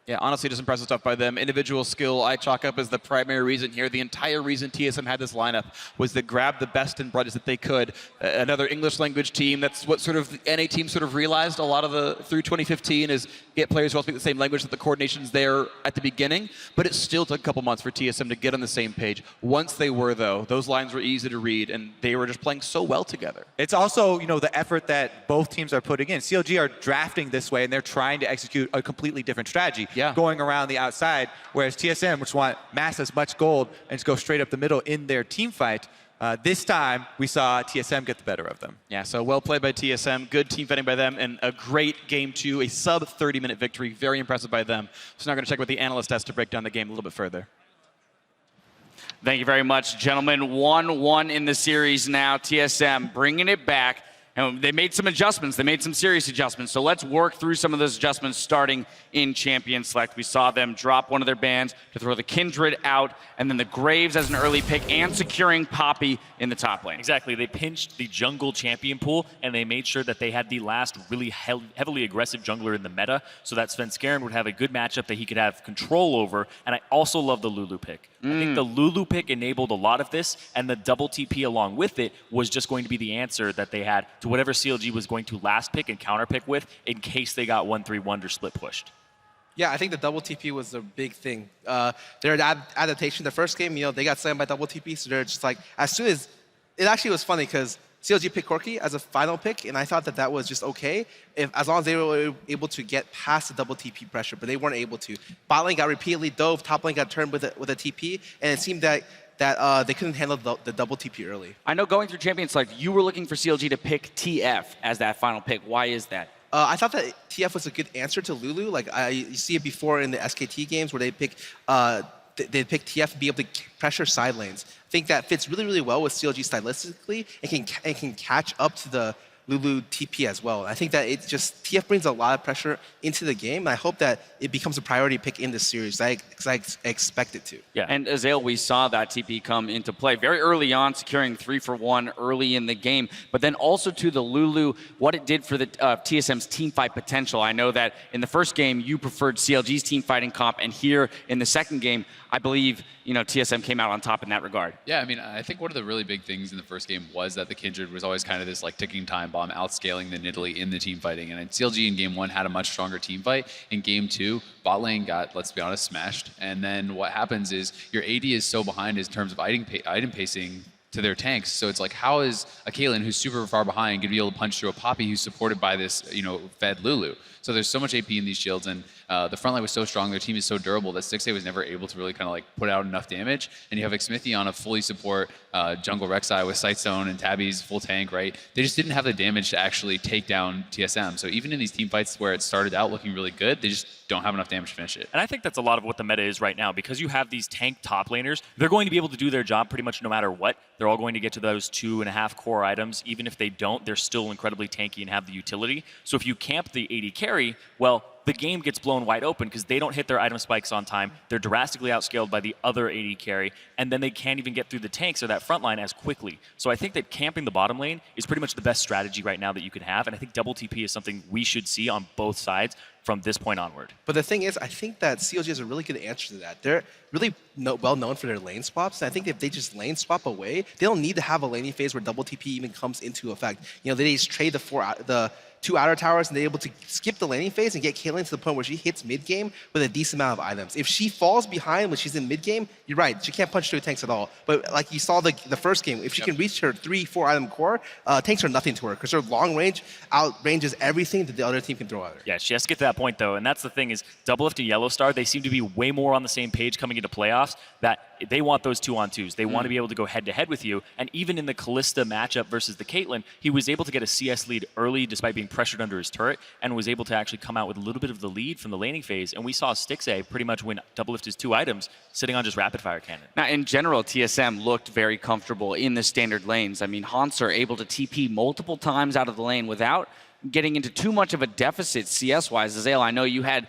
Yeah, honestly, just impressive stuff by them. Individual skill, I chalk up as the primary reason here. The entire reason TSM had this lineup was to grab the best and brightest that they could. Another English language team. That's what sort of the NA team sort of realized a lot of through 2015 is get players who all speak the same language, that the coordination's there at the beginning. But it still took a couple months for TSM to get on the same page. Once they were, though, those lines were easy to read, and they were just playing so well together. It's also, the effort that both teams are putting in. CLG are drafting this way, and they're trying to execute a completely different strategy. Going around the outside, whereas TSM, which want mass as much gold and just go straight up the middle in their team fight, this time we saw TSM get the better of them. Yeah, so well played by TSM, good team fighting by them, and a great game two, a sub 30-minute victory, very impressive by them. So now we're going to check what the analyst has to break down the game a little bit further. Thank you very much, gentlemen. 1-1 in the series now. TSM bringing it back. And they made some adjustments. They made some serious adjustments. So let's work through some of those adjustments starting in Champion Select. We saw them drop one of their bans to throw the Kindred out, and then the Graves as an early pick, and securing Poppy in the top lane. Exactly. They pinched the jungle champion pool, and they made sure that they had the last really heavily aggressive jungler in the meta, so that Svenskeren would have a good matchup that he could have control over. And I also love the Lulu pick. I think the Lulu pick enabled a lot of this, and the double TP along with it was just going to be the answer that they had to whatever CLG was going to last pick and counter pick with in case they got 1-3-1 or split pushed. Yeah, I think the double TP was a big thing. Their adaptation, the first game, they got slammed by double TP, so they're just like, as soon as, it actually was funny because CLG picked Corki as a final pick, and I thought that was just okay, as long as they were able to get past the double TP pressure, but they weren't able to. Bot lane got repeatedly dove, top lane got turned with a TP, and it seemed that they couldn't handle the double TP early. I know going through Champion Select, you were looking for CLG to pick TF as that final pick. Why is that? I thought that TF was a good answer to Lulu. Like you see it before in the SKT games where they pick TF to be able to pressure side lanes. I think that fits really, really well with CLG stylistically and can catch up to the Lulu TP as well. I think that TF brings a lot of pressure into the game, and I hope that it becomes a priority pick in this series, because I expect it to. Yeah, and Azale, we saw that TP come into play very early on, securing 3-for-1 early in the game, but then also to the Lulu, what it did for the TSM's team fight potential. I know that in the first game, you preferred CLG's team fighting comp, and here in the second game, I believe TSM came out on top in that regard. Yeah, I mean, I think one of the really big things in the first game was that the Kindred was always kind of this ticking time bomb, outscaling the Nidalee in the team fighting. And CLG in game one had a much stronger team fight. In game two, bot lane got, let's be honest, smashed. And then what happens is your AD is so behind in terms of item pacing to their tanks. So it's like, how is a Caitlyn who's super far behind going to be able to punch through a Poppy who's supported by this, fed Lulu? So there's so much AP in these shields, and the front line was so strong, their team is so durable that 6A was never able to really kind of put out enough damage. And you have Xmithy on a fully support jungle Rek'Sai with Sightsone and Tabby's full tank, right? They just didn't have the damage to actually take down TSM. So even in these team fights where it started out looking really good, they just don't have enough damage to finish it. And I think that's a lot of what the meta is right now, because you have these tank top laners. They're going to be able to do their job pretty much no matter what. They're all going to get to those 2.5 core items. Even if they don't, they're still incredibly tanky and have the utility. So if you camp the AD carry, well, the game gets blown wide open because they don't hit their item spikes on time. They're drastically outscaled by the other AD carry, and then they can't even get through the tanks or that front line as quickly. So I think that camping the bottom lane is pretty much the best strategy right now that you can have, and I think double TP is something we should see on both sides from this point onward. But the thing is, I think that CLG has a really good answer to that. They're really well known for their lane swaps. And I think if they just lane swap away, they don't need to have a laning phase where double TP even comes into effect. You know, they just trade the 2 outer towers and they're able to skip the laning phase and get Caitlyn to the point where she hits mid game with a decent amount of items. If she falls behind when she's in mid game, you're right, she can't punch through tanks at all. But like you saw the first game, if she can reach her 3-4 item core, tanks are nothing to her because her long range outranges everything that the other team can throw at her. Yeah, she has to get to that point though, and that's the thing is Doublelift and Yellow Star, they seem to be way more on the same page coming into playoffs that they want those 2-on-2s. They want to be able to go head-to-head with you, and even in the Kalista matchup versus the Caitlyn, he was able to get a CS lead early despite being pressured under his turret, and was able to actually come out with a little bit of the lead from the laning phase, and we saw Stixay pretty much win Doublelift his 2 items sitting on just rapid-fire cannon. Now, in general, TSM looked very comfortable in the standard lanes. I mean, Hanser able to TP multiple times out of the lane without getting into too much of a deficit CS-wise. Azale, I know you had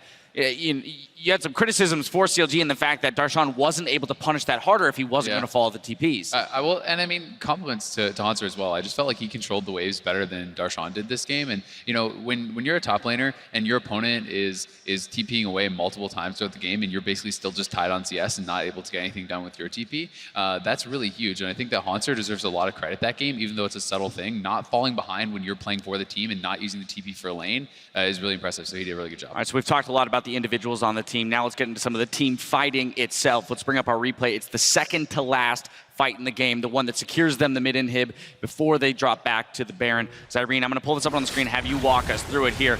some criticisms for CLG in the fact that Darshan wasn't able to punish that harder if he wasn't going to follow the TPs. I will, and I mean, compliments to Hanser as well. I just felt like he controlled the waves better than Darshan did this game. And you know, when you're a top laner and your opponent is TPing away multiple times throughout the game, and you're basically still just tied on CS and not able to get anything done with your TP, that's really huge. And I think that Hanser deserves a lot of credit that game, even though it's a subtle thing. Not falling behind when you're playing for the team and not using the TP for a lane is really impressive. So he did a really good job. All right, so we've talked a lot about the individuals on the team. Now let's get into some of the team fighting itself. Let's bring up our replay. It's the second to last fight in the game, the one that secures them the mid inhib before they drop back to the Baron. Zyrene, I'm going to pull this up on the screen, have you walk us through it here.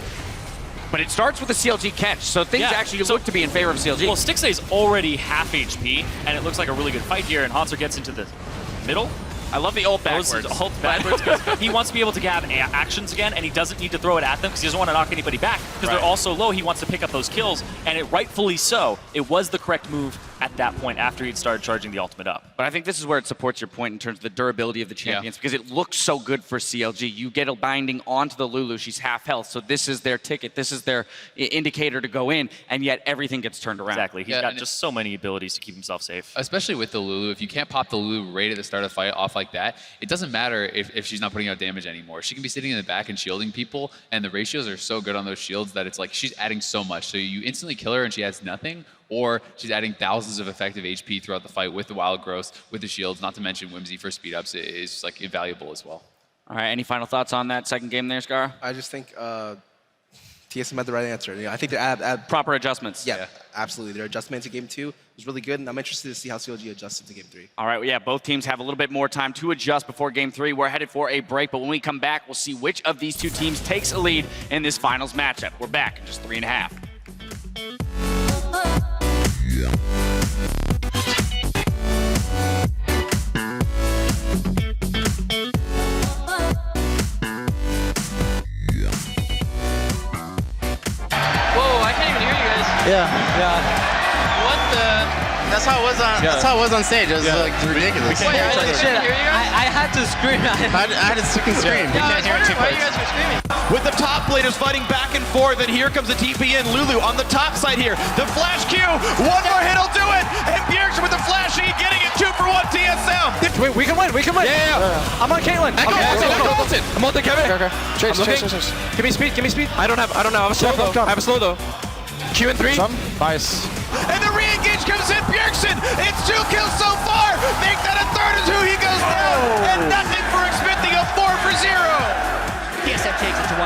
But it starts with a CLG catch, so things actually look to be in favor of CLG. Well, Stixay's already half HP, and it looks like a really good fight here, and Hanser gets into the middle. I love the ult backwards. Ult backwards because he wants to be able to have actions again, and he doesn't need to throw it at them because he doesn't want to knock anybody back because they're all so low. He wants to pick up those kills, and it rightfully so. It was the correct move at that point after he'd started charging the ultimate up. But I think this is where it supports your point in terms of the durability of the champions because it looks so good for CLG. You get a binding onto the Lulu. She's half health, so this is their ticket. This is their indicator to go in, and yet everything gets turned around. Exactly. He's got just so many abilities to keep himself safe. Especially with the Lulu. If you can't pop the Lulu right at the start of the fight off like that, it doesn't matter if she's not putting out damage anymore. She can be sitting in the back and shielding people, and the ratios are so good on those shields that it's like she's adding so much. So you instantly kill her and she adds nothing, or she's adding thousands of effective HP throughout the fight with the wild growth, with the shields, not to mention Whimsy for speed ups is like invaluable as well. All right, any final thoughts on that second game there, Scar? I just think TSM had the right answer. You know, I think they're proper adjustments. Yeah, absolutely. Their adjustment to game 2 was really good, and I'm interested to see how CLG adjusts to game 3. All right, well, yeah, both teams have a little bit more time to adjust before game 3. We're headed for a break, but when we come back, we'll see which of these two teams takes a lead in this finals matchup. We're back in just 3.5. Yeah. What the? That's how it was on. That's how it was on stage. It was like ridiculous. Wait, I had to scream. I had to freaking scream. We can't hear it too Why you guys were screaming? With the top laners fighting back and forth, and here comes the TP in. Lulu on the top side here. The flash Q. One more hit will do it. And Bjergsen with the flash E getting it 2-for-1 TSM. Wait, we can win. We can win. Yeah. I'm on Caitlyn. I'm on the Kevin. Okay. Chase. Give me speed. Give me speed. I don't have. I have a slow though. I have a slow though. Q and 3. Nice. And the re-engage comes in. Bjergsen. It's 2 kills so far. Make that a third as who he goes down. And nothing for expecting a 4-for-0. TSM takes it to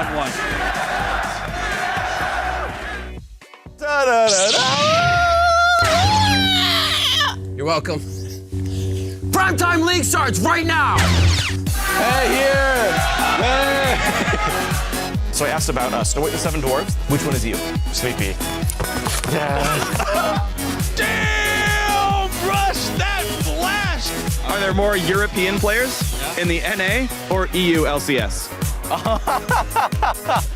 1-1. You're welcome. Primetime League starts right now. Hey, here. Hey. So I asked about Snow White and the Seven Dwarves. Which one is you? Sleepy. Yeah. Damn! Rush that flash! Are there more European players in the NA or EU LCS?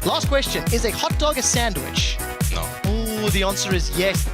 Last question. Is a hot dog a sandwich? No. Oh, the answer is yes.